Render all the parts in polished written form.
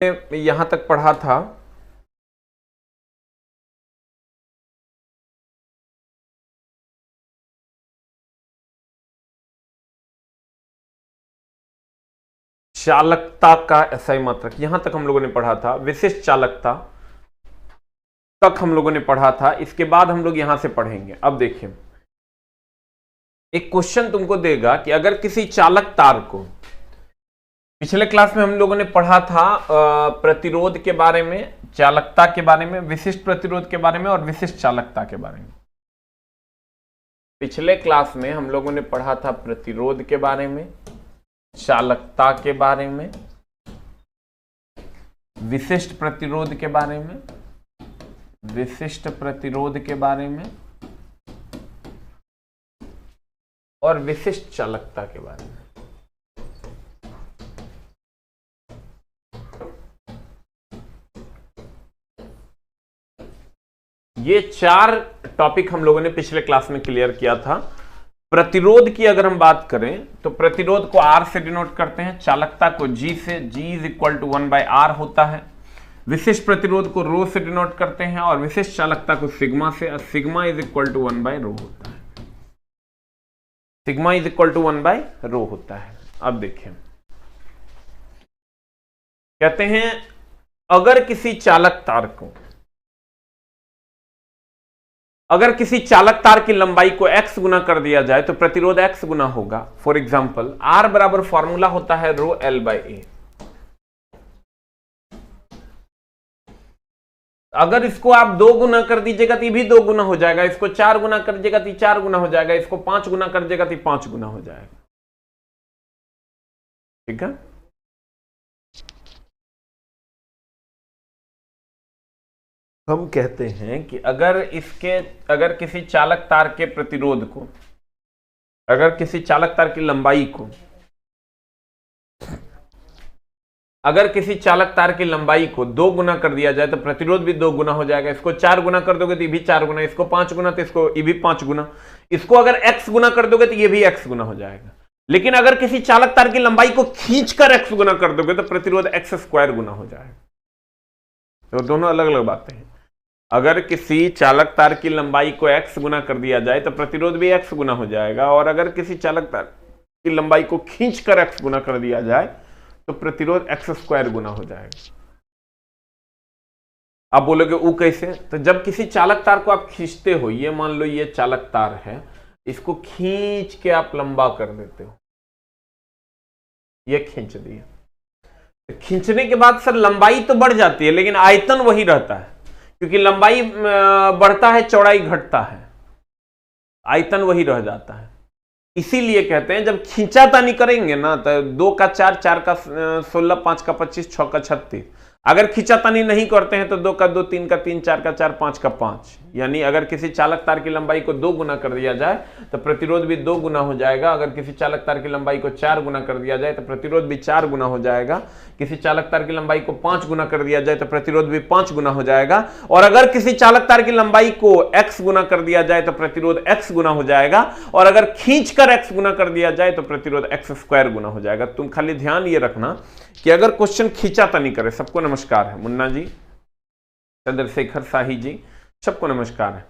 यहां तक पढ़ा था। चालकता का SI मात्रक, यहां तक हम लोगों ने पढ़ा था। विशिष्ट चालकता तक हम लोगों ने पढ़ा था। इसके बाद हम लोग यहां से पढ़ेंगे। अब देखिए, एक क्वेश्चन तुमको देगा कि अगर किसी चालक तार को, पिछले क्लास में हम लोगों ने पढ़ा था प्रतिरोध के बारे में, चालकता के बारे में, विशिष्ट प्रतिरोध के बारे में और विशिष्ट चालकता के बारे में। पिछले क्लास में हम लोगों ने पढ़ा था प्रतिरोध के बारे में, चालकता के बारे में, विशिष्ट प्रतिरोध के बारे में, विशिष्ट प्रतिरोध के बारे में और विशिष्ट चालकता के बारे में। ये 4 टॉपिक हम लोगों ने पिछले क्लास में क्लियर किया था। प्रतिरोध की अगर हम बात करें तो प्रतिरोध को R से डिनोट करते हैं, चालकता को G से, G is equal to 1/R होता है। विशिष्ट प्रतिरोध को रो से डिनोट करते हैं और विशिष्ट चालकता को सिग्मा से, सिग्मा इज इक्वल टू 1/रो होता है। सिग्मा इज इक्वल टू 1/रो होता है। अब देखें, कहते हैं अगर किसी चालक तार को, अगर किसी चालक तार की लंबाई को x गुना कर दिया जाए तो प्रतिरोध x गुना होगा। फॉर एग्जाम्पल R बराबर फॉर्मूला होता है रो L/A। अगर इसको आप 2 गुना कर दीजिएगा तो ये भी 2 गुना हो जाएगा, इसको 4 गुना कर दीजिएगा तो 4 गुना हो जाएगा, इसको 5 गुना कर दीजिएगा तो 5 गुना हो जाएगा। ठीक है, हम कहते हैं कि अगर किसी चालक तार के प्रतिरोध को, अगर किसी चालक तार की लंबाई को, अगर किसी चालक तार की लंबाई को 2 गुना कर दिया जाए तो प्रतिरोध भी 2 गुना हो जाएगा। इसको 4 गुना कर दोगे तो ये भी 4 गुना, इसको 5 गुना तो इसको ये भी 5 गुना, इसको अगर x गुना कर दोगे तो ये भी x गुना हो जाएगा। लेकिन अगर किसी चालक तार की लंबाई को खींचकर x गुना कर दोगे तो प्रतिरोध x² गुना हो जाएगा। तो दोनों अलग अलग बातें हैं। अगर किसी चालक तार की लंबाई को x गुना कर दिया जाए तो प्रतिरोध भी x गुना हो जाएगा, और अगर किसी चालक तार की लंबाई को खींचकर x गुना कर दिया जाए तो प्रतिरोध x² गुना हो जाएगा। आप बोलोगे वो कैसे? तो जब किसी चालक तार को आप खींचते हो, ये मान लो ये चालक तार है, इसको खींच के आप लंबा कर देते हो, ये खींच दिया। खींचने के बाद सर लंबाई तो बढ़ जाती है लेकिन आयतन वही रहता है, क्योंकि लंबाई बढ़ता है चौड़ाई घटता है, आयतन वही रह जाता है। इसीलिए कहते हैं जब खींचातानी करेंगे ना तो 2 का 4, 4 का 16, 5 का 25, 6 का 36। अगर खींचातानी नहीं करते हैं तो 2 का 2, 3 का 3, 4 का 4, 5 का 5। यानी अगर किसी चालक तार की लंबाई को 2 गुना कर दिया जाए तो प्रतिरोध भी 2 गुना हो जाएगा। अगर किसी चालक तार की लंबाई को 4 गुना कर दिया जाए तो प्रतिरोध भी 4 गुना हो जाएगा। किसी चालक तार की लंबाई को 5 गुना कर दिया जाए तो प्रतिरोध भी 5 गुना हो जाएगा। और अगर किसी चालक तार की लंबाई को x गुना कर दिया जाए तो प्रतिरोध x गुना हो जाएगा, और अगर खींचकर x गुना कर दिया जाए तो प्रतिरोध x² गुना हो जाएगा। तुम खाली ध्यान ये रखना कि अगर क्वेश्चन खींचातानी करे, सबको नमस्कार है, मुन्ना जी, चंद्रशेखर शाही जी, सबको नमस्कार है।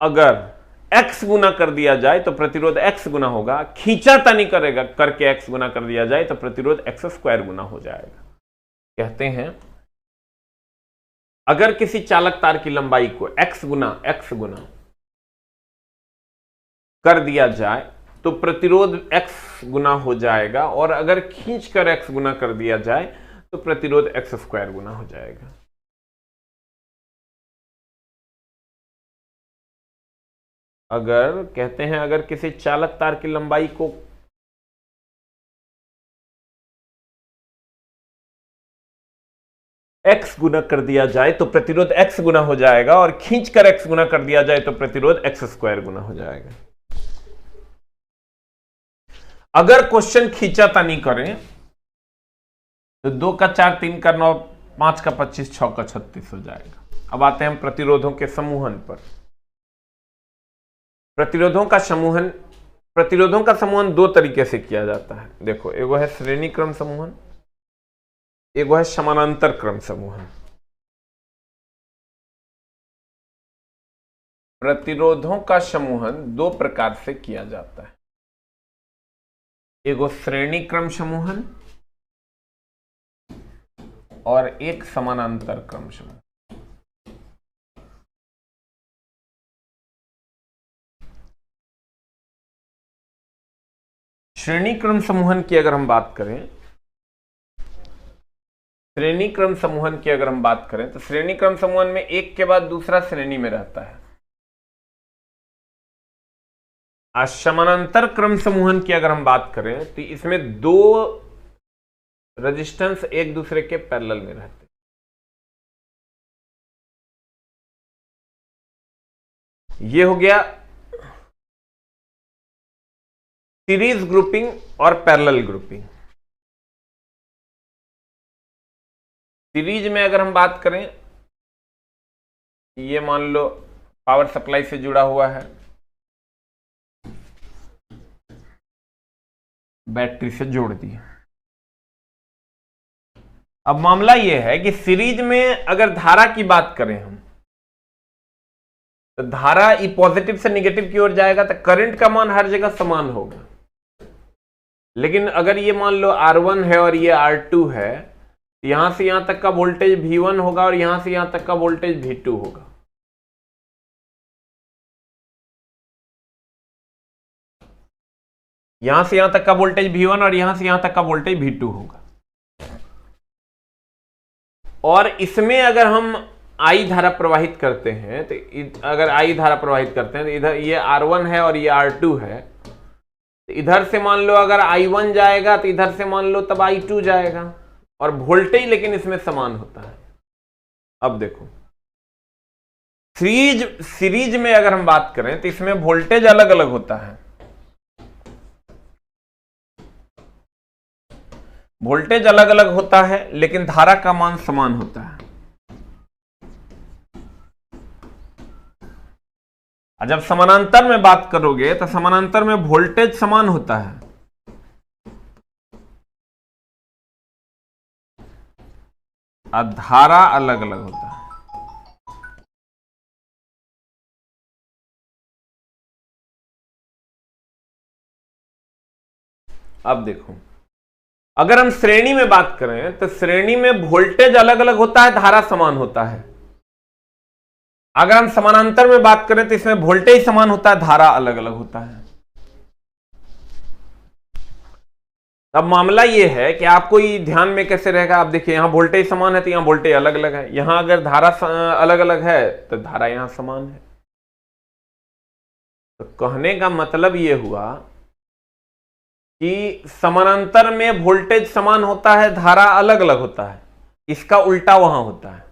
अगर x गुना कर दिया जाए तो प्रतिरोध x गुना होगा, खींचातानी करेगा करके x गुना कर दिया जाए तो प्रतिरोध x² गुना हो जाएगा। कहते हैं अगर किसी चालक तार की लंबाई को x गुना कर दिया जाए तो प्रतिरोध x गुना हो जाएगा, और अगर खींचकर x गुना कर दिया जाए तो प्रतिरोध x² गुना हो जाएगा। अगर कहते हैं अगर किसी चालक तार की लंबाई को x गुना कर दिया जाए तो प्रतिरोध x गुना हो जाएगा, और खींचकर x गुना कर दिया जाए तो प्रतिरोध x² गुना हो जाएगा। अगर क्वेश्चन खींचातानी करें तो 2 का 4, 3 का 9, 5 का 25, 6 का 36 हो जाएगा। अब आते हैं प्रतिरोधों के समूहन पर। प्रतिरोधों का समूहन 2 तरीके से किया जाता है। देखो, एगो है श्रेणी क्रम समूहन एक वो है समानांतर क्रम समूहन। प्रतिरोधों का समूहन दो प्रकार से किया जाता है, एक वो श्रेणी क्रम समूहन और एक समानांतर क्रम समूहन। श्रेणी क्रम समूहन की अगर हम बात करें, श्रेणी क्रम समूहन की अगर हम बात करें तो श्रेणी क्रम समूहन में एक के बाद दूसरा श्रेणी में रहता है। समानांतर क्रम समूहन की अगर हम बात करें तो इसमें दो रेजिस्टेंस एक दूसरे के पैरेलल में रहते हैं। ये हो गया सीरीज ग्रुपिंग और पैरेलल ग्रुपिंग। सीरीज में अगर हम बात करें, ये मान लो पावर सप्लाई से जुड़ा हुआ है, बैटरी से जोड़ दिया। अब मामला यह है कि सीरीज में अगर धारा की बात करें हम, तो धारा पॉजिटिव से निगेटिव की ओर जाएगा तो करंट का मान हर जगह समान होगा। लेकिन अगर ये मान लो R1 है और ये R2 है, यहां से यहां तक का वोल्टेज V1 होगा और यहां से यहां तक का वोल्टेज V2 होगा। यहां से यहां तक का वोल्टेज V1 और यहां से यहां तक का वोल्टेज V2 होगा। और इसमें अगर हम I धारा प्रवाहित करते हैं तो अगर I धारा प्रवाहित करते हैं तो इधर ये R1 है और ये R2 है, तो इधर से मान लो अगर I1 जाएगा तो इधर से मान लो तब I2 जाएगा, और वोल्टेज लेकिन इसमें समान होता है। अब देखो सीरीज में अगर हम बात करें तो इसमें वोल्टेज अलग अलग होता है, वोल्टेज अलग अलग होता है लेकिन धारा का मान समान होता है। जब समानांतर में बात करोगे तो समानांतर में वोल्टेज समान होता है, धारा अलग अलग होता है। अब देखो अगर हम श्रेणी में बात करें तो श्रेणी में वोल्टेज अलग अलग होता है, धारा समान होता है। अगर हम समानांतर में बात करें तो इसमें वोल्टेज समान होता है, धारा अलग अलग होता है। अब मामला यह है कि आपको ये ध्यान में कैसे रहेगा। आप देखिए यहां वोल्टेज समान है तो यहां वोल्टेज अलग अलग है, यहां अगर धारा अलग अलग है तो धारा यहां समान है। तो कहने का मतलब यह हुआ कि समानांतर में वोल्टेज समान होता है, धारा अलग अलग होता है। इसका उल्टा वहां होता है,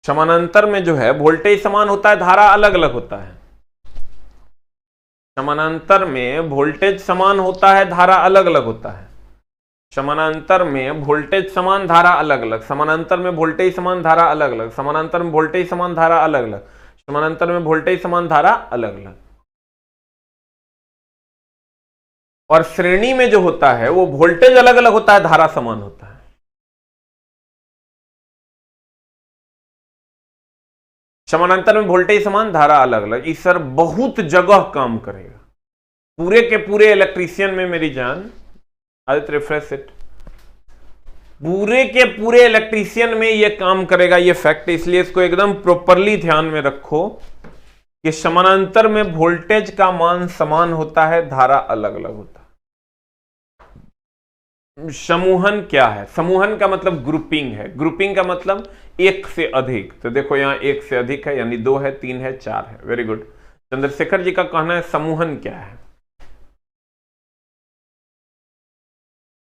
समानांतर में जो है वोल्टेज समान होता है, धारा अलग अलग होता है। समानांतर में वोल्टेज समान होता है, धारा अलग अलग होता है। समानांतर में वोल्टेज समान, धारा अलग अलग। समानांतर में वोल्टेज समान, धारा अलग अलग। समानांतर में वोल्टेज समान, धारा अलग अलग। समानांतर में वोल्टेज समान, धारा अलग अलग। और श्रेणी में जो होता है वो वोल्टेज अलग अलग होता है, धारा समान होता है। समानांतर में वोल्टेज समान, धारा अलग अलग। इस सर बहुत जगह काम करेगा, पूरे के पूरे इलेक्ट्रीशियन में मेरी जान। Aditya refresh it. पूरे के पूरे इलेक्ट्रीशियन में यह काम करेगा, यह फैक्ट। इसलिए इसको एकदम प्रॉपरली ध्यान में रखो कि समानांतर में वोल्टेज का मान समान होता है, धारा अलग अलग होता है। समूहन क्या है? समूहन का मतलब ग्रुपिंग है। ग्रुपिंग का मतलब एक से अधिक। तो देखो यहां एक से अधिक है, यानी 2 है, 3 है, 4 है। Very good. चंद्रशेखर जी का कहना है समूहन क्या है।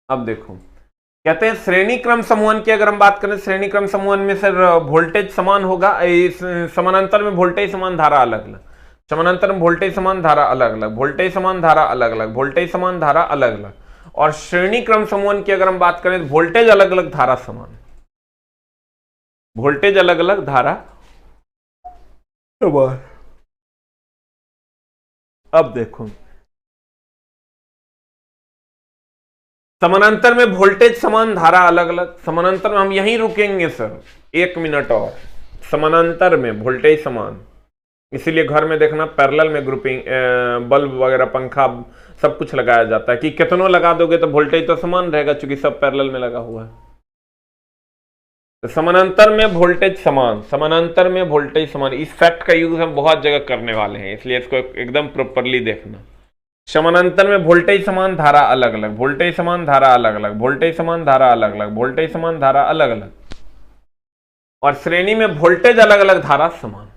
अब देखो कहते हैं श्रेणी क्रम समूहन की अगर हम बात करें, श्रेणी क्रम समूहन में सर वोल्टेज समान होगा। समानांतर में वोल्टेज समान, धारा अलग अलग। समानांतर में वोल्टेज समान, धारा अलग अलग। वोल्टेज समान, धारा अलग अलग। वोल्टेज समान, धारा अलग अलग। और श्रेणी क्रम समूहन की अगर हम बात करें तो वोल्टेज अलग अलग, धारा समान। वोल्टेज अलग अलग, धारा समान। अब देखो समानांतर में वोल्टेज समान, धारा अलग अलग। समानांतर में हम यहीं रुकेंगे सर 1 मिनट और। समानांतर में वोल्टेज समान, इसीलिए घर में देखना पैरेलल में ग्रुपिंग, बल्ब वगैरह पंखा सब कुछ लगाया जाता है कि कितनों लगा दोगे तो वोल्टेज तो समान रहेगा, क्योंकि सब पैरेलल में लगा हुआ है। तो समानांतर में वोल्टेज समान, समानांतर में वोल्टेज समान, इस फैक्ट का यूज हम बहुत जगह करने वाले हैं, इसलिए इसको एकदम प्रॉपरली देखना। समानांतर में वोल्टेज समान, धारा अलग अलग, वोल्टेज समान, धारा अलग अलग, वोल्टेज समान, धारा अलग अलग, वोल्टेज समान, धारा अलग अलग, और श्रेणी में वोल्टेज अलग अलग, धारा समान।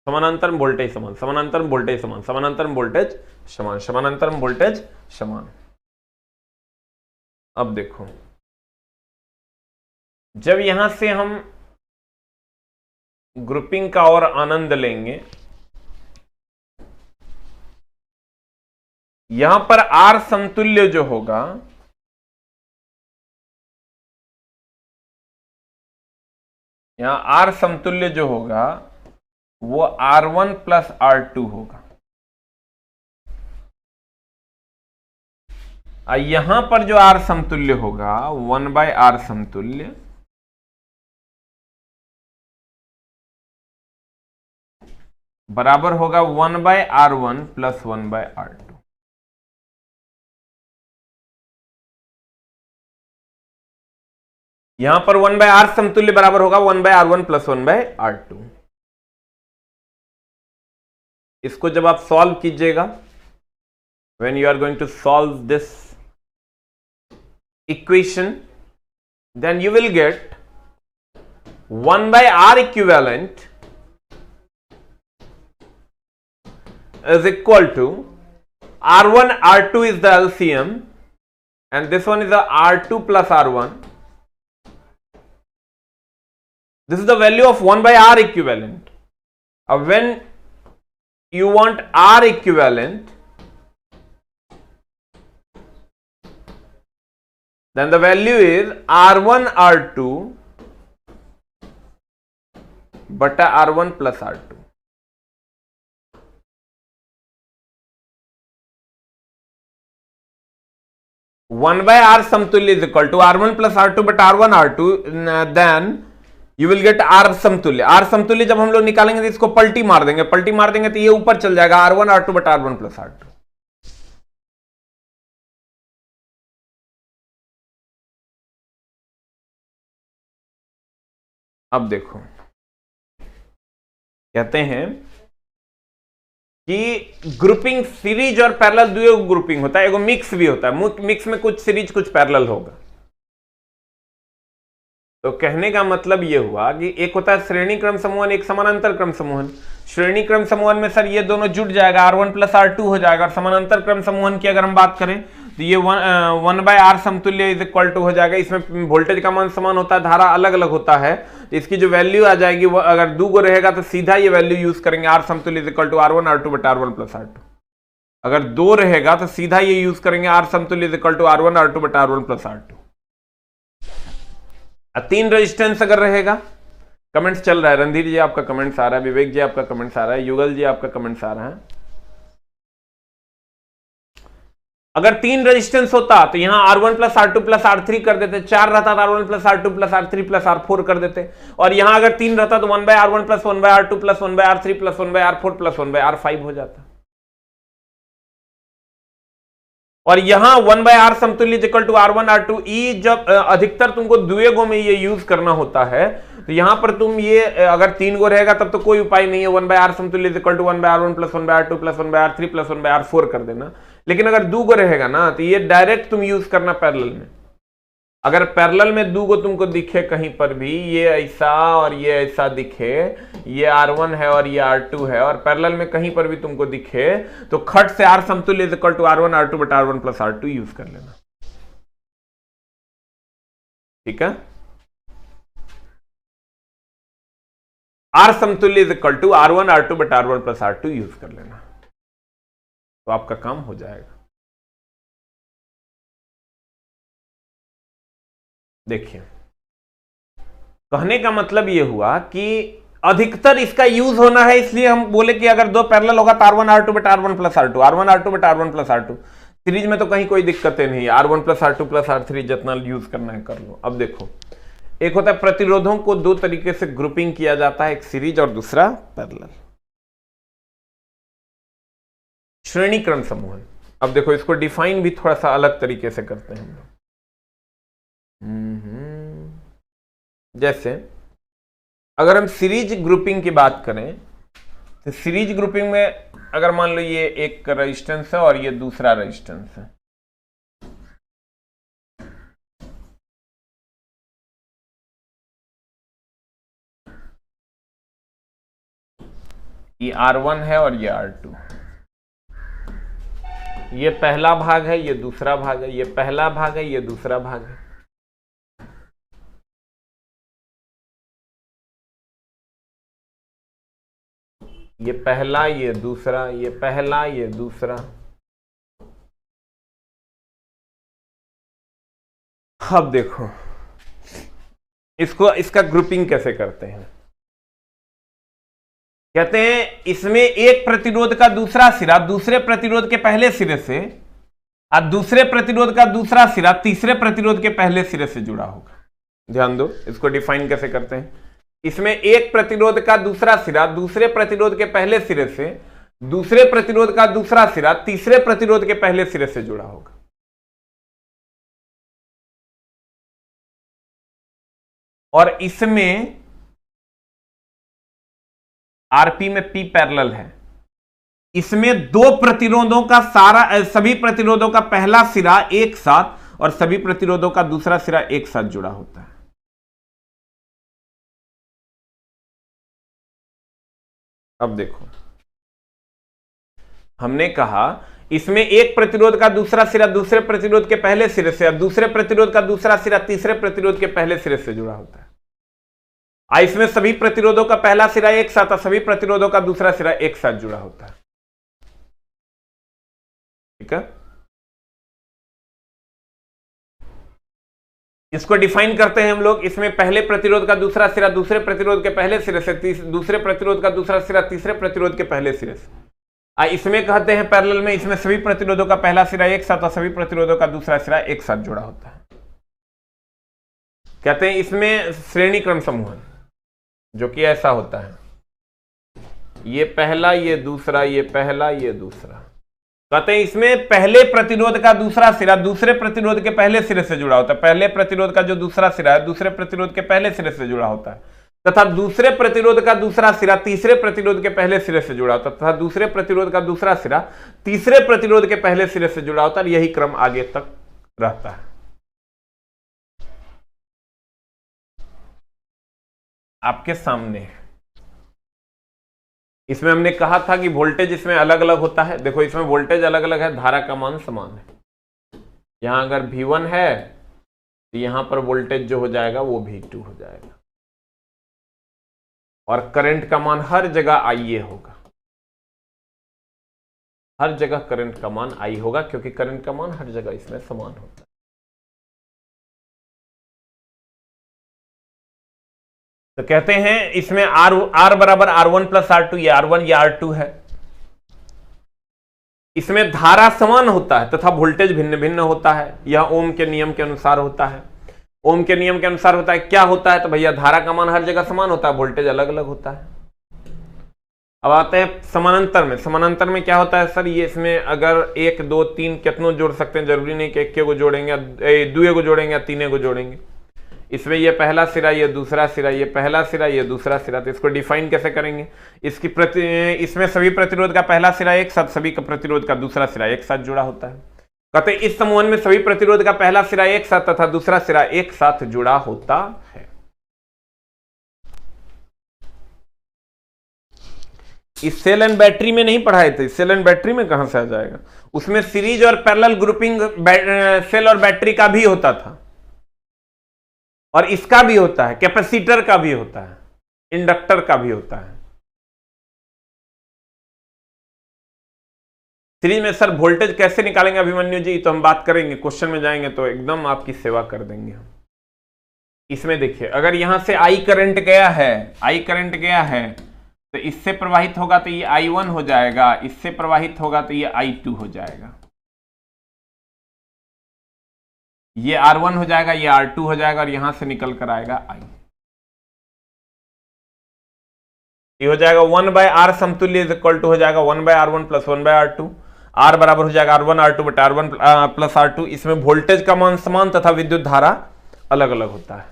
समानांतर में वोल्टेज समान, समानांतर में वोल्टेज समान, समानांतर में वोल्टेज समान, समानांतर में वोल्टेज समान। अब देखो, जब यहां से हम ग्रुपिंग का और आनंद लेंगे, यहां पर आर समतुल्य जो होगा, यहां आर समतुल्य जो होगा वो R1 प्लस R2 होगा। यहां पर जो R समतुल्य होगा 1/R समतुल्य बराबर होगा 1/R1 प्लस 1/R2। यहां पर 1/R समतुल्य बराबर होगा 1/R1 प्लस 1/R2। इसको जब आप सॉल्व कीजिएगा, when you are going to solve this equation, then you will get 1/R equivalent is equal to R1, R2 is the LCM, and this one is the R2 plus R1. This is the value of 1/R equivalent. When you want R equivalent, then the value is R1 R2 बटा R1 plus R2। One by R समतुल्य is equal to R1 plus R2 बटा R1 R2, then you will get R समतुल्य। R समतुल्य जब हम लोग निकालेंगे तो इसको पलटी मार देंगे, पलटी मार देंगे तो ये ऊपर चल जाएगा R1 R2 बटा R1 प्लस R2। अब देखो, कहते हैं कि ग्रुपिंग सीरीज और पैरेलल दो ग्रुपिंग होता है, एगो मिक्स भी होता है। मिक्स में कुछ सीरीज कुछ पैरेलल होगा। तो कहने का मतलब यह हुआ कि एक होता है श्रेणी क्रम समूहन, एक समानांतर क्रम समूहन। श्रेणी क्रम समूहन में सर ये दोनों जुड़ जाएगा, R1 प्लस R2 हो जाएगा। और समानांतर क्रम समूहन की अगर हम बात करें तो ये 1/R समतुल्य इज इक्वल टू हो जाएगा। इसमें वोल्टेज का मान समान होता है, धारा अलग अलग होता है। तो इसकी जो वैल्यू आ जाएगी वो अगर 2 गो रहेगा तो सीधा ये वैल्यू यूज करेंगे, R समतुल्य is equal to R1 R2 बटा R1 प्लस R2। अगर 2 रहेगा तो सीधा ये यूज करेंगे, R समतुल्य is equal to R1 R2 बटा R1 प्लस R2। 3 रेजिस्टेंस अगर रहेगा, कमेंट्स चल रहा है, रणधीर जी आपका कमेंट्स आ रहा है, विवेक जी आपका कमेंट्स आ रहा है, युगल जी आपका कमेंट्स आ रहा है। अगर 3 रेजिस्टेंस होता तो यहां R1 plus R2 plus R3 कर देते, 4 रहता तो R1 plus R2 plus R3 plus R4 कर देते, और यहां अगर 3 रहता तो 1/R1 plus 1/R2 plus 1/R3 plus 1/R4 plus 1/R5 हो जाता। और यहां 1/R समतुल्य इक्वल टू R1 R2 ई, जब अधिकतर तुमको 2 गो में ये यूज करना होता है, तो यहां पर तुम ये अगर 3 गो रहेगा तब तो कोई उपाय नहीं है, 1/R समतुल्य equal to 1/R1 plus 1/R2 plus 1/R3 plus 1/R4 कर देना। लेकिन अगर 2 गो रहेगा ना तो ये डायरेक्ट तुम यूज करना पैरेलल में। अगर पैरेलल में 2 गो तुमको दिखे कहीं पर भी, ये ऐसा और ये ऐसा दिखे, ये R1 है और ये R2 है, और पैरेलल में कहीं पर भी तुमको दिखे तो खट से R समतुल्य is equal to R1 R2 बटा R1 प्लस R2 यूज कर लेना। ठीक है, R समतुल्य is equal to R1 R2 बटा R1 प्लस R2 यूज कर लेना, तो आपका काम हो जाएगा। देखिए, कहने का मतलब यह हुआ कि अधिकतर इसका यूज होना है, इसलिए हम बोले कि अगर 2 पैरेलल होगा तो R1 R2 बटा R1 plus R2, R1 R2 बटा R1 प्लस R2। सीरीज में तो कहीं कोई दिक्कतें नहीं, R1 plus R2 plus R3 जितना यूज करना है कर लो। अब देखो, एक होता है प्रतिरोधों को दो तरीके से ग्रुपिंग किया जाता है, एक सीरीज और दूसरा पैरेलल, श्रेणी क्रम समूहन। अब देखो इसको डिफाइन भी थोड़ा सा अलग तरीके से करते हैं हम लोग। जैसे अगर हम सीरीज ग्रुपिंग की बात करें तो सीरीज ग्रुपिंग में अगर मान लो ये एक रेजिस्टेंस है और ये दूसरा रेजिस्टेंस है, ये R1 है और ये R2, ये पहला भाग है, ये दूसरा भाग है, ये पहला भाग है, ये दूसरा भाग है। ये पहला, ये दूसरा, ये पहला, ये दूसरा। अब देखो इसको, इसका ग्रुपिंग कैसे करते हैं। कहते हैं इसमें एक प्रतिरोध का दूसरा सिरा दूसरे प्रतिरोध के पहले सिरे से और दूसरे प्रतिरोध का दूसरा सिरा तीसरे प्रतिरोध के पहले सिरे से जुड़ा होगा। ध्यान दो, इसको डिफाइन कैसे करते हैं। इसमें एक प्रतिरोध का दूसरा सिरा दूसरे प्रतिरोध के पहले सिरे से दूसरे प्रतिरोध का दूसरा सिरा तीसरे प्रतिरोध के पहले सिरे से जुड़ा होगा। और इसमें आरपी में पी पैरेलल है। इसमें दो प्रतिरोधों का सभी प्रतिरोधों का पहला सिरा एक साथ और सभी प्रतिरोधों का दूसरा सिरा एक साथ जुड़ा होता है। अब देखो, हमने कहा इसमें एक प्रतिरोध का दूसरा सिरा दूसरे प्रतिरोध के पहले सिरे से और दूसरे प्रतिरोध का दूसरा सिरा तीसरे प्रतिरोध के पहले सिरे से जुड़ा होता है। इसमें सभी प्रतिरोधों का पहला सिरा एक साथ और सभी प्रतिरोधों का दूसरा सिरा एक साथ जुड़ा होता है। ठीक है, इसको डिफाइन करते हैं हम लोग। इसमें पहले प्रतिरोध का दूसरा सिरा दूसरे प्रतिरोध के पहले सिरे से दूसरे प्रतिरोध का दूसरा सिरा तीसरे प्रतिरोध के पहले सिरे से। इसमें कहते हैं पैरेलल में, इसमें सभी प्रतिरोधों का पहला सिरा एक साथ और सभी प्रतिरोधों का दूसरा सिरा एक साथ जुड़ा होता है। कहते हैं इसमें श्रेणी क्रम समूहन, जो कि ऐसा होता है, ये पहला, ये दूसरा, ये पहला, ये दूसरा। कहते हैं इसमें पहले प्रतिरोध का दूसरा सिरा दूसरे प्रतिरोध के पहले सिरे से जुड़ा होता है। पहले प्रतिरोध का जो दूसरा सिरा है दूसरे प्रतिरोध के पहले सिरे से जुड़ा होता है, तथा दूसरे प्रतिरोध का दूसरा सिरा तीसरे प्रतिरोध के पहले सिरे से जुड़ा होता है, तथा दूसरे प्रतिरोध का दूसरा सिरा तीसरे प्रतिरोध के पहले सिरे से जुड़ा होता है। यही क्रम आगे तक रहता है। आपके सामने इसमें हमने कहा था कि वोल्टेज इसमें अलग अलग होता है। देखो इसमें वोल्टेज अलग अलग है, धारा का मान समान है। यहां अगर V1 है तो यहां पर वोल्टेज जो हो जाएगा वो V2 हो जाएगा, और करंट का मान हर जगह IA होगा। हर जगह करंट का मान I होगा, क्योंकि करंट का मान हर जगह इसमें समान होता है। तो कहते हैं इसमें R बराबर R1 प्लस R2, ये R1 ये R2 है। इसमें धारा समान होता है तथा वोल्टेज भिन्न भिन्न होता है। यह ओम के नियम के अनुसार होता है। ओम के नियम के अनुसार होता है। क्या होता है तो भैया धारा का मान हर जगह समान होता है, वोल्टेज अलग अलग होता है। अब आते हैं समानांतर में। समानांतर में क्या होता है सर, ये इसमें अगर 1 2 3 कितनों जोड़ सकते हैं, जरूरी नहीं कि एक को जोड़ेंगे, दुए को जोड़ेंगे या तीने को जोड़ेंगे। इसमें ये पहला सिरा, ये दूसरा सिरा, ये पहला सिरा, ये दूसरा सिरा। तो इसको डिफाइन कैसे करेंगे। इसमें सभी प्रतिरोध का पहला सिरा एक साथ, सभी का प्रतिरोध का दूसरा सिरा एक साथ जुड़ा होता है। कहते हैं इस समूहन में सभी प्रतिरोध का पहला सिरा एक साथ तथा दूसरा सिरा एक साथ जुड़ा होता है। इस सेल एंड बैटरी में नहीं पढ़ाए थे, सेल एंड बैटरी में कहां से आ जाएगा। उसमें सीरीज और पैरेलल ग्रुपिंग सेल और बैटरी का भी होता था, और इसका भी होता है, कैपेसिटर का भी होता है, इंडक्टर का भी होता है। सीरीज में सर वोल्टेज कैसे निकालेंगे अभिमन्यु जी, तो हम बात करेंगे, क्वेश्चन में जाएंगे तो एकदम आपकी सेवा कर देंगे हम। इसमें देखिए अगर यहां से I करंट गया है, I करंट गया है तो इससे प्रवाहित होगा तो ये I1 हो जाएगा, इससे प्रवाहित होगा तो ये I2 हो जाएगा। ये R1 हो जाएगा, ये R2 हो जाएगा और यहां से निकल कर आएगा I। ये हो जाएगा 1/R समतुल्य इज इक्वल टू हो जाएगा 1/R1 प्लस 1/R2। R बराबर हो जाएगा R1 R2 बटा R1 प्लस R2। इसमें वोल्टेज का मान समान तथा विद्युत धारा अलग अलग होता है।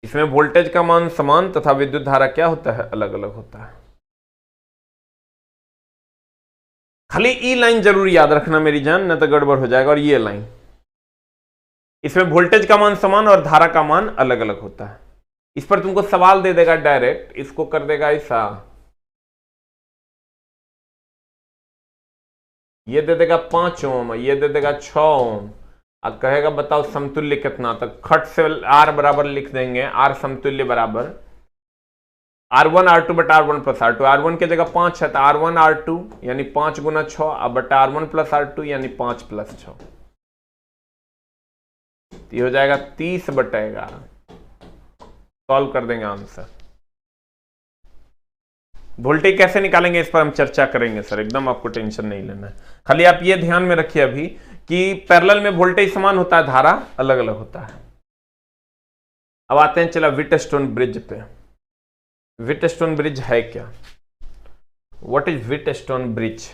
इसमें वोल्टेज का मान समान तथा विद्युत धारा क्या होता है, अलग अलग होता है। खाली ई लाइन जरूर याद रखना मेरी जान, न तो गड़बड़ हो जाएगा। और ये लाइन, इसमें वोल्टेज का मान समान और धारा का मान अलग अलग होता है। इस पर तुमको सवाल दे देगा डायरेक्ट, इसको कर देगा ऐसा, ये दे देगा 5 ओम, ये दे देगा 6 ओम, अब कहेगा बताओ समतुल्य कितना, तो खट से R बराबर लिख देंगे, R समतुल्य बराबर R1 R2 बटा R1 प्लस R2। R1 की जगह 5 है तो R1 R2 यानी 5 गुना 6 अब बटा R1 प्लस R2 यानी 5 प्लस 6, ये हो जाएगा 30/11। सॉल्व कर देंगे आंसर। वोल्टेज कैसे निकालेंगे इस पर हम चर्चा करेंगे सर, एकदम आपको टेंशन नहीं लेना है। खाली आप ये ध्यान में रखिए अभी कि पैरेलल में वोल्टेज समान होता है, धारा अलग अलग होता है। अब आते हैं चला व्हीटस्टोन ब्रिज पे। व्हीटस्टोन ब्रिज है क्या? What is Wheatstone bridge?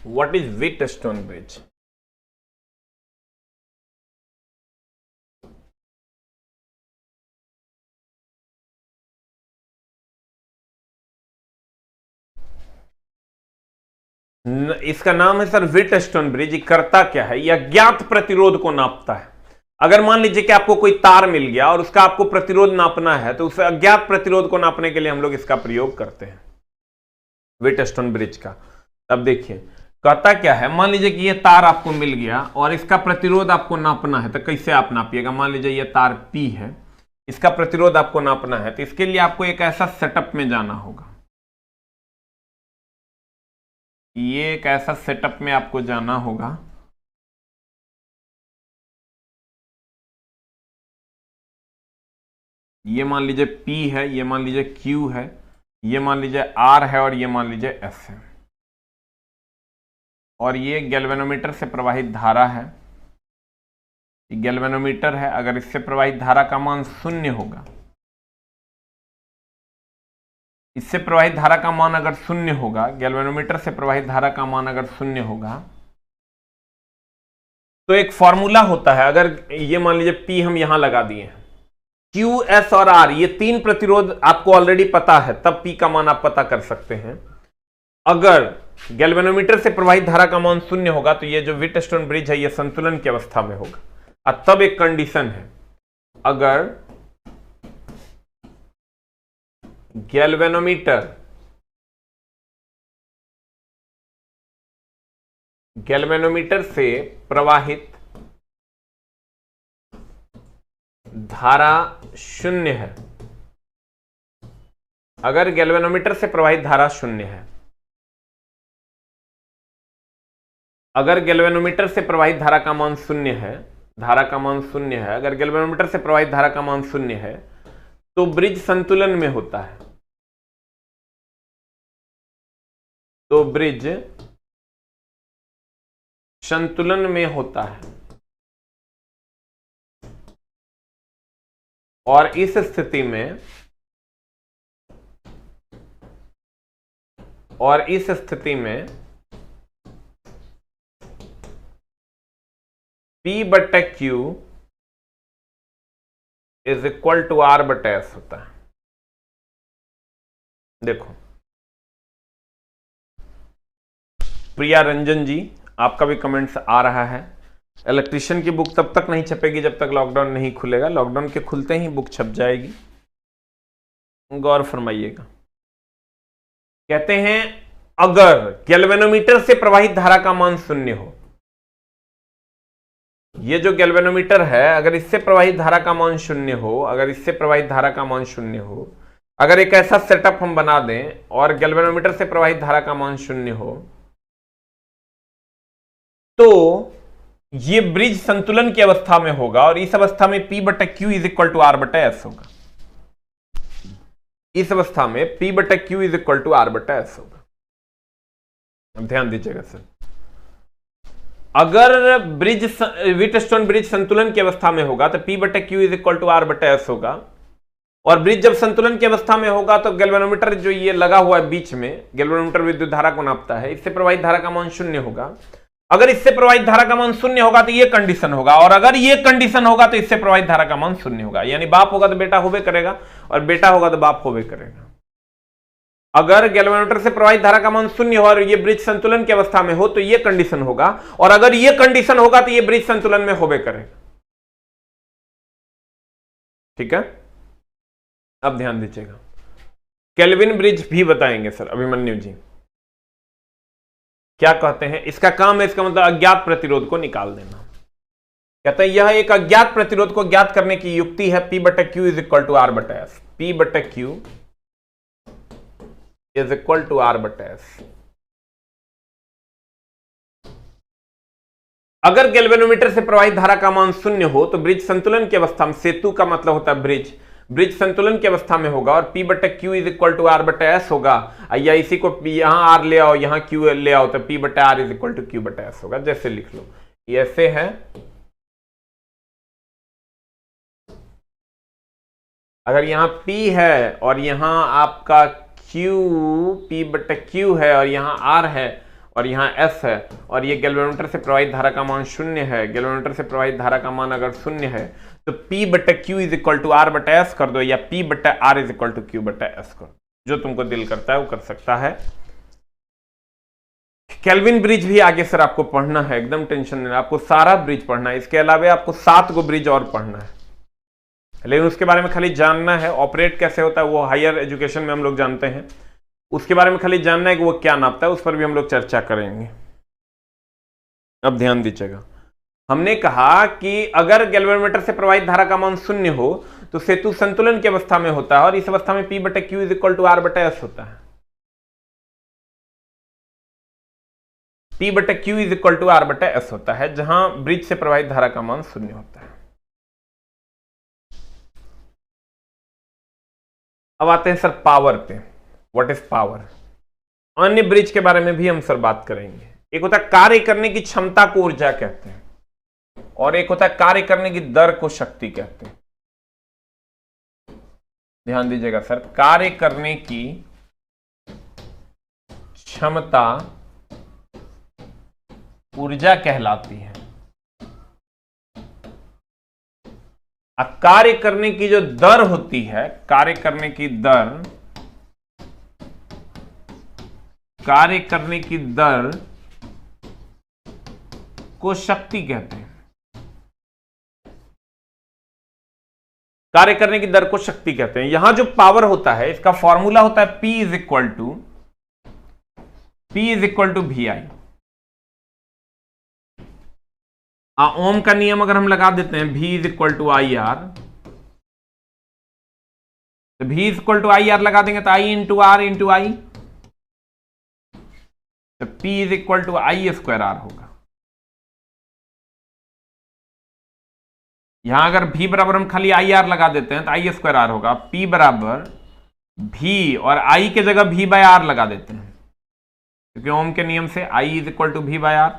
What is Wheatstone Bridge? इसका नाम है सर व्हीटस्टोन ब्रिज। करता क्या है? यह अज्ञात प्रतिरोध को नापता है। अगर मान लीजिए कि आपको कोई तार मिल गया और उसका आपको प्रतिरोध नापना है, तो उस अज्ञात प्रतिरोध को नापने के लिए हम लोग इसका प्रयोग करते हैं, व्हीटस्टोन ब्रिज का। अब देखिए कहता क्या है, मान लीजिए कि यह तार आपको मिल गया और इसका प्रतिरोध आपको नापना है, तो कैसे आप नापिएगा? मान लीजिए यह तार P है, इसका प्रतिरोध आपको नापना है, तो इसके लिए आपको एक ऐसा सेटअप में जाना होगा। ये एक ऐसा सेटअप में आपको जाना होगा, ये मान लीजिए P है, ये मान लीजिए Q है, ये मान लीजिए R है और ये मान लीजिए S है, और ये गैल्वेनोमीटर से प्रवाहित धारा है। गैल्वेनोमीटर है, अगर इससे प्रवाहित धारा का मान 0 होगा, इससे प्रवाहित धारा का मान अगर 0 होगा, गैल्वेनोमीटर से प्रवाहित धारा का मान अगर 0 होगा, तो एक फॉर्मूला होता है। अगर ये मान लीजिए P हम यहां लगा दिए हैं, Q, S और R ये 3 प्रतिरोध आपको ऑलरेडी पता है, तब P का मान आप पता कर सकते हैं। अगर गैल्वेनोमीटर से प्रवाहित धारा का मान 0 होगा, तो ये जो व्हीटस्टोन ब्रिज है ये संतुलन की अवस्था में होगा। और तब एक कंडीशन है, अगर गैल्वेनोमीटर से प्रवाहित धारा 0 है, अगर गैल्वेनोमीटर से प्रवाहित धारा 0 है, अगर गैल्वेनोमीटर से प्रवाहित धारा का मान 0 है, धारा का मान 0 है, अगर गैल्वेनोमीटर से प्रवाहित धारा का मान 0 है, तो ब्रिज संतुलन में होता है। तो ब्रिज संतुलन में होता है, और इस स्थिति में P/Q is equal to R/S होता है। देखो प्रिया रंजन जी, आपका भी कमेंट्स आ रहा है। इलेक्ट्रिशियन की बुक तब तक नहीं छपेगी जब तक लॉकडाउन नहीं खुलेगा, लॉकडाउन के खुलते ही बुक छप जाएगी, गौर फरमाइएगा। कहते हैं अगर गैल्वेनोमीटर से प्रवाहित धारा का मान 0 हो, ये जो गैल्वेनोमीटर है अगर इससे प्रवाहित धारा का मान 0 हो, अगर इससे प्रवाहित धारा का मान 0 हो, अगर एक ऐसा सेटअप हम बना दें और गैल्वेनोमीटर से प्रवाहित धारा का मान 0 हो, तो ये ब्रिज संतुलन की अवस्था में होगा और इस अवस्था में P/Q is equal to R/S होगा। इस अवस्था में P बटा Q is equal to R बटा S होगा। अब ध्यान दीजिएगा सर, अगर व्हीटस्टोन ब्रिज संतुलन की अवस्था में होगा तो P बटा Q is equal to R बटा S होगा, और ब्रिज जब संतुलन की अवस्था में होगा तो गैल्वेनोमीटर जो ये लगा हुआ है बीच में, गैल्वेनोमीटर विद्युत धारा को नापता है, इससे प्रवाहित धारा का मान शून्य होगा। अगर इससे प्रवाहित धारा का मान शून्य होगा तो ये कंडीशन होगा, और अगर ये कंडीशन होगा तो इससे प्रवाहित धारा का मान शून्य होगा। यानी बाप होगा तो बेटा होबे करेगा, और बेटा होगा तो बाप होबे करेगा। अगर गैल्वेनोमीटर से प्रवाहित धारा का मान शून्य हो और ये ब्रिज संतुलन की अवस्था में हो तो ये कंडीशन होगा, और अगर ये कंडीशन होगा तो ये ब्रिज संतुलन में होबे करेगा। ठीक है, अब ध्यान दीजिएगा, केल्विन ब्रिज भी बताएंगे सर अभिमन्यु जी क्या कहते हैं। इसका काम है, इसका मतलब अज्ञात प्रतिरोध को निकाल देना। कहते हैं यह एक अज्ञात प्रतिरोध को ज्ञात करने की युक्ति है P बटा Q is equal to R बटा S। P बटा Q is equal to R बटा S। अगर गैल्वेनोमीटर से प्रवाहित धारा का मान शून्य हो तो ब्रिज संतुलन की अवस्था में, सेतु का मतलब होता है ब्रिज संतुलन की अवस्था में होगा, और P बटा Q is equal to R बटा S होगा। या इसी को यहां R ले आओ, यहां Q ले आओ, तो P बटा R is equal to Q बटा S होगा। जैसे लिख लो, ये ऐसे है। अगर यहां P है और यहां आपका P बटा Q है, और यहां R है और यहां S है, और ये गैल्वेनोमीटर से प्रवाहित धारा का मान शून्य है, गैल्वेनोमीटर से प्रवाहित धारा का मान अगर शून्य है तो P बटा Q is equal to R बटा S कर दो, या P बटा R is equal to Q बटा S कर दो। जो तुमको दिल करता है वो कर सकता है। केल्विन ब्रिज भी आगे सर आपको पढ़ना है, एकदम टेंशन नहीं, आपको सारा ब्रिज पढ़ना है। इसके अलावा आपको 7 गो ब्रिज और पढ़ना है, लेकिन उसके बारे में खाली जानना है। ऑपरेट कैसे होता है वो हायर एजुकेशन में हम लोग जानते हैं, उसके बारे में खाली जानना है कि वो क्या नापता है, उस पर भी हम लोग चर्चा करेंगे। अब ध्यान दीजिएगा, हमने कहा कि अगर गैल्वेनोमीटर से प्रवाहित धारा का मान शून्य हो तो सेतु संतुलन की अवस्था में होता है, और इस अवस्था में P बटा Q is equal to R बटा S होता है। P बटा Q is equal to R बटा S होता है, जहां ब्रिज से प्रवाहित धारा का मान शून्य होता है। अब आते हैं सर पावर पे। What is power? अन्य ब्रिज के बारे में भी हम सर बात करेंगे। एक होता है कार्य करने की क्षमता को ऊर्जा कहते हैं, और एक होता है कार्य करने की दर को शक्ति कहते हैं। ध्यान दीजिएगा सर, कार्य करने की क्षमता ऊर्जा कहलाती है, कार्य करने की जो दर होती है, कार्य करने की दर को शक्ति कहते हैं। कार्य करने की दर को शक्ति कहते हैं। यहां जो पावर होता है इसका फॉर्मूला होता है P is equal to VI। Ohm का नियम अगर हम लगा देते हैं, V is equal to IR, तो V is equal to IR लगा देंगे तो I into R into I, तो P is equal to I square R होगा। यहां अगर V बराबर हम खाली IR लगा देते हैं तो I स्क्वायर R होगा। P बराबर V और I के जगह V बाय R लगा देते हैं, क्योंकि ओम के नियम से I is equal to V by R।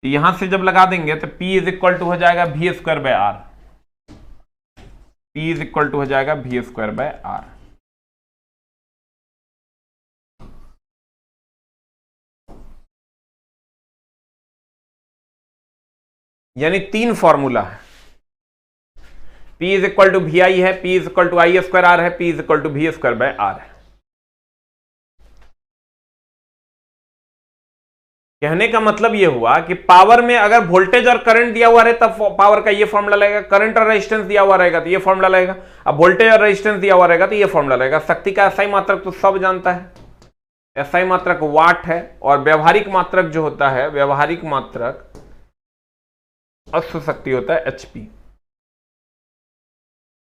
यहां से जब लगा देंगे तो P इज इक्वल टू हो जाएगा V square by R। P is equal to हो जाएगा V स्क्वायर बाय R। यानी 3 फॉर्मूला है। P is equal to VI है, P is equal to I square R है, P is equal to V square by R है। कहने का मतलब यह हुआ कि पावर में अगर वोल्टेज और करंट दिया हुआ रहे तब पावर का ये फॉर्मूला लगेगा, करंट और रेजिस्टेंस दिया हुआ रहेगा तो ये फॉर्मूला लगेगा, अब वोल्टेज और रेजिस्टेंस दिया हुआ रहेगा तो ये फॉर्मूला लगेगा। शक्ति का एसआई मात्रक तो सब जानता है, एसआई मात्रक वाट है, और व्यवहारिक मात्रक जो होता है, व्यवहारिक मात्रक अश्व शक्ति होता है HP।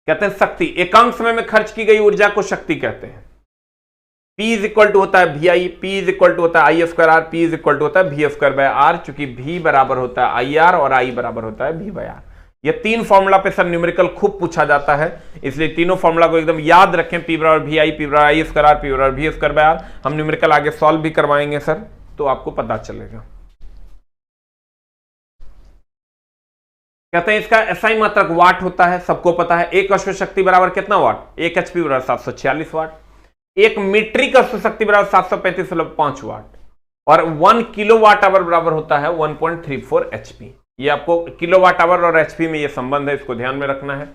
कहते हैं शक्ति, एकांक समय में खर्च की गई ऊर्जा को शक्ति कहते हैं। P इज इक्वल टू होता है VI, P is equal to होता है I square R, P is equal to होता है V स्क्वायर बाय R, चूंकि V बराबर होता है IR और I बराबर होता है V बाय R। ये तीन फॉर्मूला पे सर न्यूमेरिकल खूब पूछा जाता है, इसलिए तीनों फॉर्मूला को एकदम याद रखें। पी बराबर वी आई, पी बराबर आई स्क्वायर आर, पी बराबर वी स्क्वायर बाय आर। हम न्यूमेरिकल आगे सॉल्व भी करवाएंगे सर, तो आपको पता चलेगा। कहते हैं इसका एसआई मात्रक वाट होता है, सबको पता है। एक अश्व शक्ति बराबर कितना वाट? एक एचपी बराबर 746 वाट। एक मीट्रिक अश्व शक्ति बराबर 735.5 वाट, और 1 किलोवाट आवर बराबर होता है 1.34 एचपी। ये आपको किलोवाट आवर और एचपी में ये संबंध है, इसको ध्यान में रखना है।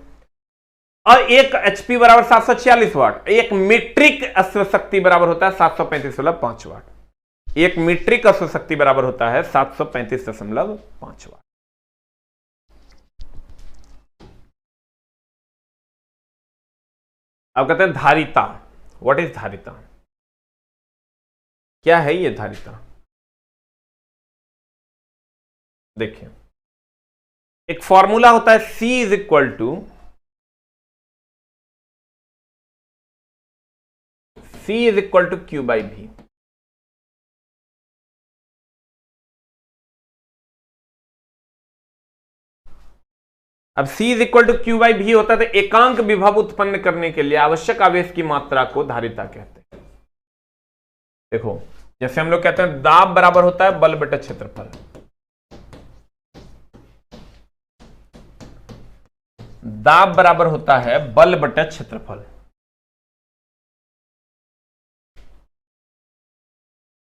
और एक एचपी बराबर 746 वाट, एक मीट्रिक अश्व शक्ति बराबर होता है 735.5 वाट। एक मीट्रिक अश्व शक्ति बराबर होता है 735.5 वाट। अब कहते हैं धारिता। व्हाट इज धारिता? क्या है ये धारिता? देखिए, एक फॉर्मूला होता है C is equal to Q by V। अब C is equal to Q by V होता है, तो एकांक विभव उत्पन्न करने के लिए आवश्यक आवेश की मात्रा को धारिता कहते हैं। देखो, जैसे हम लोग कहते हैं दाब बराबर होता है बल बटे क्षेत्रफल। दाब बराबर होता है बल बटे क्षेत्रफल।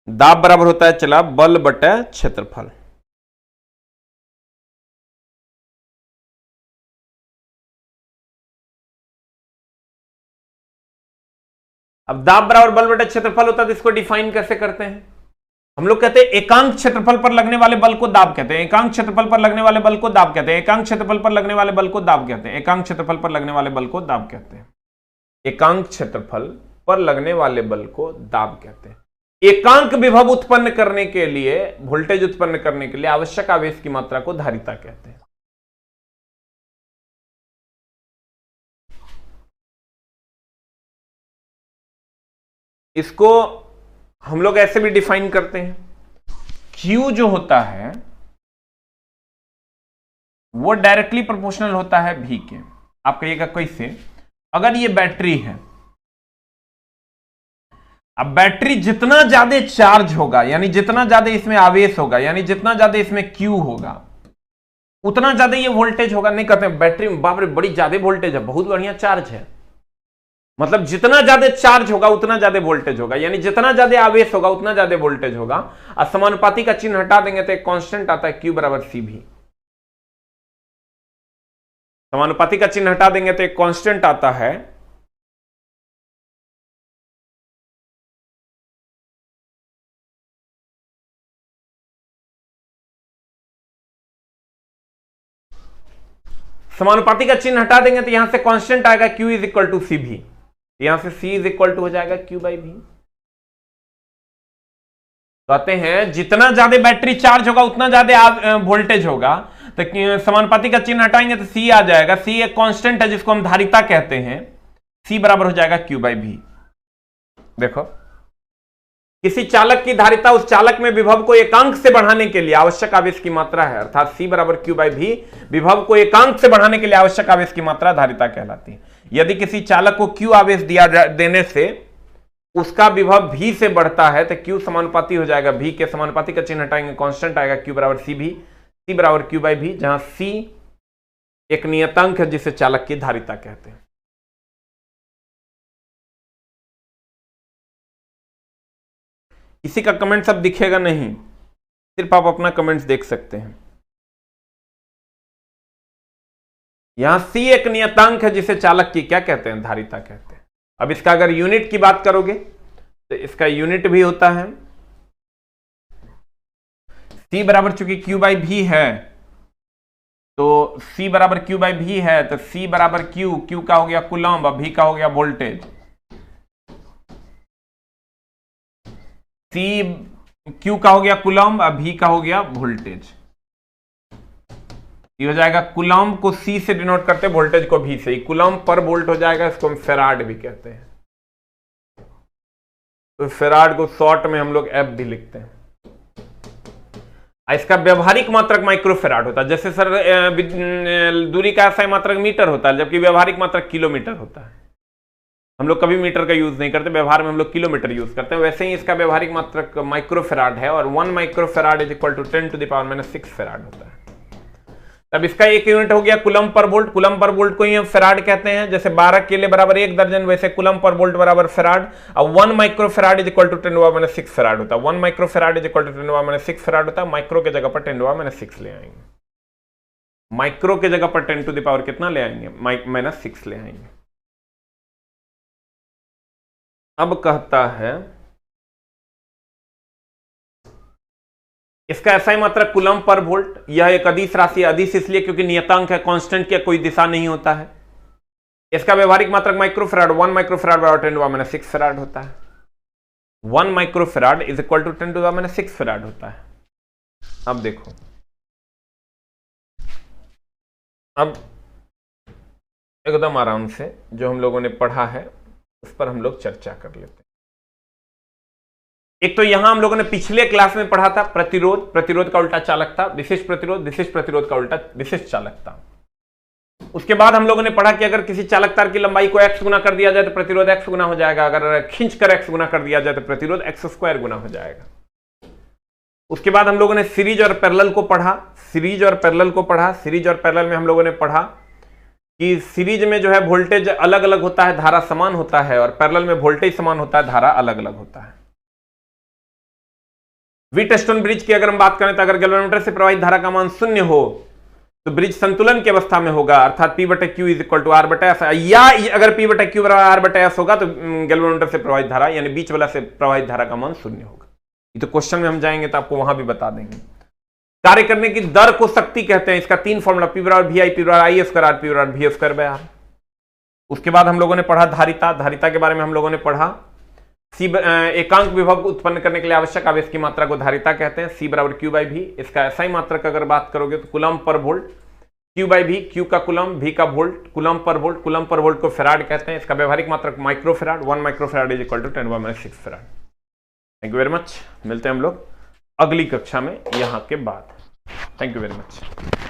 दाब बराबर होता है चला बल बटे क्षेत्रफल। अब दाब बराबर बल बटे क्षेत्रफल होता है, तो इसको डिफाइन कैसे करते हैं? हम लोग कहते हैं एकांक क्षेत्रफल पर लगने वाले बल को दाब कहते हैं। एकांक क्षेत्रफल पर लगने वाले बल को दाब कहते हैं। एकांक क्षेत्रफल पर लगने वाले बल को दाब कहते हैं। एकांक क्षेत्रफल पर लगने वाले बल को दाब कहते हैं। एकांक क्षेत्रफल पर लगने वाले बल को दाब कहते हैं। एकांक विभव उत्पन्न करने के लिए, वोल्टेज उत्पन्न करने के लिए आवश्यक आवेश की मात्रा को धारिता कहते हैं। इसको हम लोग ऐसे भी डिफाइन करते हैं, Q जो होता है वो डायरेक्टली प्रोपोर्शनल होता है V के। आप कहिएगा कैसे? अगर ये बैटरी है, अब बैटरी जितना ज्यादा चार्ज होगा, यानी जितना ज्यादा इसमें आवेश होगा, यानी जितना ज्यादा इसमें Q होगा, उतना ज्यादा ये वोल्टेज होगा। नहीं कहते बैटरी में बाप रे बड़ी ज्यादा वोल्टेज है, बहुत बढ़िया चार्ज है, मतलब जितना ज्यादा चार्ज होगा उतना ज्यादा वोल्टेज होगा, यानी जितना ज्यादा आवेश होगा उतना ज्यादा वोल्टेज होगा। और समानुपाती का चिन्ह हटा देंगे तो एक कांस्टेंट आता है Q बराबर CV। समानुपाती का चिन्ह हटा देंगे तो एक कांस्टेंट आता है समानुपाती का चिन्ह हटा देंगे तो यहां से कांस्टेंट आएगा Q is equal to CV। यहां से C इज इक्वल टू हो जाएगा Q बाई V। कहते हैं जितना ज्यादा बैटरी चार्ज होगा उतना ज्यादा वोल्टेज होगा, तो समानुपाती का चिन्ह हटाएंगे तो C आ जाएगा। C एक कांस्टेंट है जिसको हम धारिता कहते हैं। C बराबर हो जाएगा Q बाई V। देखो, किसी चालक की धारिता उस चालक में विभव को एकांक से बढ़ाने के लिए आवश्यक आवेश की मात्रा है, अर्थात C बराबर Q बाई V विभव को एकांक से बढ़ाने के लिए आवश्यक आवेश की मात्रा धारिता कहलाती है। यदि किसी चालक को Q आवेश देने से उसका विभव V से बढ़ता है तो Q समानुपाती हो जाएगा V के। समानुपाती का चिन्ह हटाएंगे, कांस्टेंट आएगा Q बराबर CV। C बराबर Q बाई V, जहां C एक नियतांक है जिसे चालक की धारिता कहते हैं। किसी का कमेंट सब दिखेगा नहीं, सिर्फ आप अपना कमेंट्स देख सकते हैं। यहां C एक नियतांक है जिसे चालक की क्या कहते हैं? धारिता कहते हैं। अब इसका अगर यूनिट की बात करोगे तो इसका यूनिट भी होता है C बराबर, चूंकि Q बाई V है तो C बराबर Q बाई V है, तो C बराबर Q का हो गया कूलम्ब, V का हो गया वोल्टेज। Q का हो गया कूलम्ब, V का हो गया वोल्टेज। ये हो जाएगा कूलम्ब को C से डिनोट करते हैं, वोल्टेज को V से। कूलम्ब पर वोल्ट हो जाएगा, इसको हम फेराड भी कहते हैं। तो फेराड को शॉर्ट में हम लोग F भी लिखते हैं। इसका व्यवहारिक मात्रक माइक्रोफेराड होता है। जैसे सर दूरी का SI मात्रक मीटर होता है, जबकि व्यवहारिक मात्रक किलोमीटर होता है। हम लोग कभी मीटर का यूज नहीं करते, व्यवहार में हम लोग किलोमीटर यूज करते हैं। वैसे ही इसका व्यवहारिक मात्रक माइक्रोफेराड है और 1 microfarad is equal to 10⁻⁻6 farad होता है। तब इसका एक यूनिट हो गया कूलम पर वोल्ट। कूलम पर वोल्ट को ही हम फेराड कहते हैं। जैसे 12 केले बराबर 1 दर्जन, वैसे कूलम पर वोल्ट बराबर फेराड। और 1 microfarad is equal to 10⁻⁻6 farad होता है। 1 microfarad is equal to 10⁻⁻6 farad होता है। माइक्रो के जगह पर 10⁻⁻6 ले आएंगे। माइक्रो के जगह पर 10 टू द पावर कितना ले आएंगे? -6 ले आएंगे। अब कहता है इसका SI मात्रक कूलम पर वोल्ट। यह एक अदिश राशि है। अदिश इसलिए क्योंकि नियतांक है, कांस्टेंट की कोई दिशा नहीं होता है। इसका व्यवहारिक मात्रक माइक्रोफेराड 1 माइक्रोफेराड बराबर 10⁻6 फेराड होता है। 1 microfarad is equal to 10⁻6 farad होता है। अब देखो, अब एकदम आराम से जो हम लोगों ने पढ़ा है उस पर हम लोग चर्चा कर लेते हैं। एक तो यहां हम लोगों ने पिछले क्लास में पढ़ा था प्रतिरोध, प्रतिरोध का उल्टा चालकता, विशिष्ट प्रतिरोध, विशिष्ट प्रतिरोध का उल्टा विशिष्ट चालकता। उसके बाद हम लोगों ने पढ़ा कि अगर किसी चालक तार की लंबाई को x गुना कर दिया जाए तो प्रतिरोध x गुना हो जाएगा। अगर खींचकर x गुना कर दिया जाए तो प्रतिरोध x² गुना हो जाएगा। उसके बाद हम लोगों ने सीरीज और पैरेलल को पढ़ा। सीरीज और पैरेलल को पढ़ा। सीरीज और पैरेलल में हम लोगों ने पढ़ा कि सीरीज में जो है वोल्टेज अलग अलग होता है, धारा समान होता है, और पैरेलल में वोल्टेज समान होता है, धारा अलग अलग होता है। व्हीटस्टोन ब्रिज की अगर हम बात करें तो अगर गैल्वेनोमीटर से प्रवाहित धारा का मान 0 हो तो ब्रिज संतुलन की अवस्था में होगा, अर्थात P/Q is equal to R/S, या अगर P/Q बराबर R/S होगा तो गैल्वेनोमीटर से प्रवाहित धारा यानी बीच वाला से प्रवाहित धारा का मान 0 होगा। ये तो क्वेश्चन में हम जाएंगे तो आपको वहां भी बता देंगे। कार्य करने की दर को शक्ति कहते हैं। इसका 3 फॉर्मूला, P बराबर VI, P बराबर I स्क्वायर, R, P बराबर V स्क्वायर बाय R। उसके बाद हम लोगों ने पढ़ा धारिता। धारिता के बारे में हम लोगों ने पढ़ा एकांक विभव को उत्पन्न करने के लिए आवश्यक आवेश की मात्रा को धारिता कहते हैं। C बराबर Q/V। इसका SI मात्रक अगर बात करोगे तो कूलम पर वोल्ट। Q/V, Q का कूलम, V का वोल्ट, कूलम पर वोल्ट। कूलम पर वोल्ट को फेराड कहते हैं। इसका व्यवहारिक मात्रक microfarad. 1 microfarad is equal to 10⁻6 farad. Thank you very much. मिलते हैं हम लोग अगली कक्षा में यहां के बाद। Thank you very much.